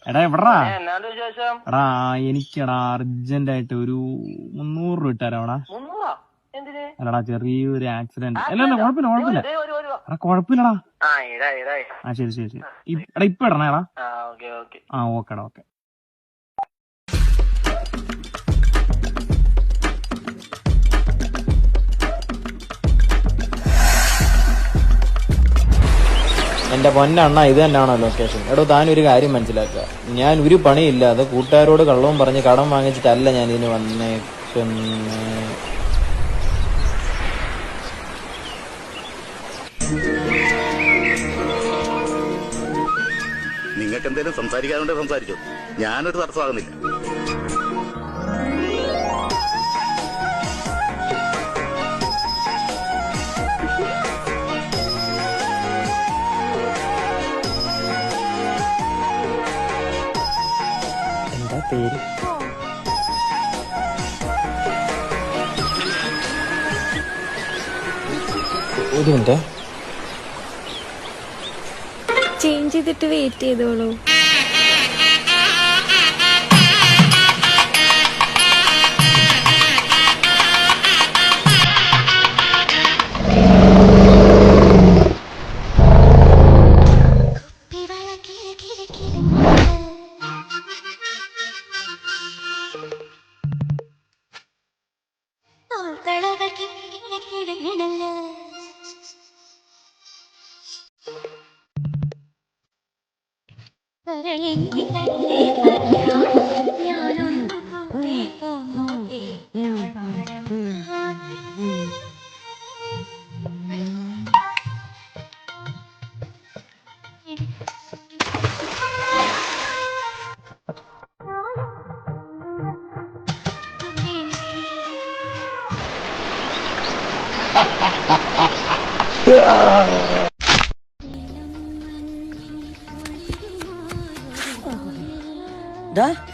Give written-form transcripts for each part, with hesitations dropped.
എടാ എവിടാ എടാ എനിക്കെടാ അർജന്റ് ആയിട്ട് ഒരു 300 രൂപ ഇട്ടാരാടാ. അല്ലടാ ചെറിയൊരു ആക്സിഡന്റ്. അല്ല കുഴപ്പമില്ല എടാ കുഴപ്പമില്ലടാ. ആ ശരി ശരി ശരി. എടാ ഇപ്പൊ ഇടണേ എടാ. ആ ഓക്കെടാ ഓക്കെ. എന്റെ പൊന്നണ്ണ ഇത് തന്നെയാണോ ലൊക്കേഷൻ? എടോ താനൊരു കാര്യം മനസ്സിലാക്കുക, ഞാൻ ഒരു പണിയില്ലാതെ കൂട്ടുകാരോട് കള്ളവും പറഞ്ഞ് കടം വാങ്ങിച്ചിട്ടല്ല ഞാൻ ഇതിന് വന്നേക്കുന്നേ. നിങ്ങൾക്ക് എന്തെങ്കിലും സംസാരിക്കാനുണ്ടെ സംസാരിച്ചോ, ഞാനൊരു തടസ്സമാകുന്നില്ല. എന്താ പേര്? ഒരു മിനിറ്റ് ചേഞ്ച് ചെയ്തിട്ട് വെയിറ്റ് ചെയ്തോളൂ.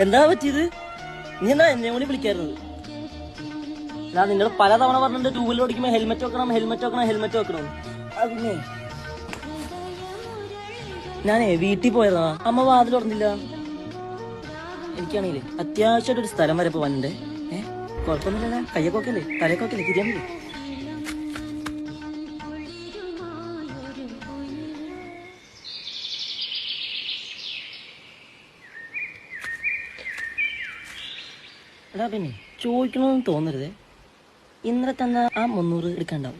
എന്താ പറ്റിയത്? നീ എന്നാ എന്നെ കൂടി വിളിക്കാറുണ്ട്? നിങ്ങൾ പലതവണ പറഞ്ഞിട്ട് 2 വീലർ ഓടിക്കുമ്പോ ഹെൽമെറ്റ് വെക്കണം. പിന്നെ ഞാനേ വീട്ടിൽ പോയതാ, അമ്മ വാതിൽ തുറന്നില്ല. എനിക്കാണെങ്കിലേ അത്യാവശ്യമായിട്ട് ഒരു സ്ഥലം വരെ പോവാനുണ്ടേ. കുഴപ്പമൊന്നുമില്ല, കയ്യൊക്കെ അല്ലേ, തലയൊക്കെ അല്ലേ, തിരിയാൻ പറ്റില്ലേ? എടാ പിന്നെ ചോദിക്കണമെന്ന് തോന്നരുതേ, ഇന്നലെ തന്നെ ആ 300 എടുക്കാണ്ടാവും.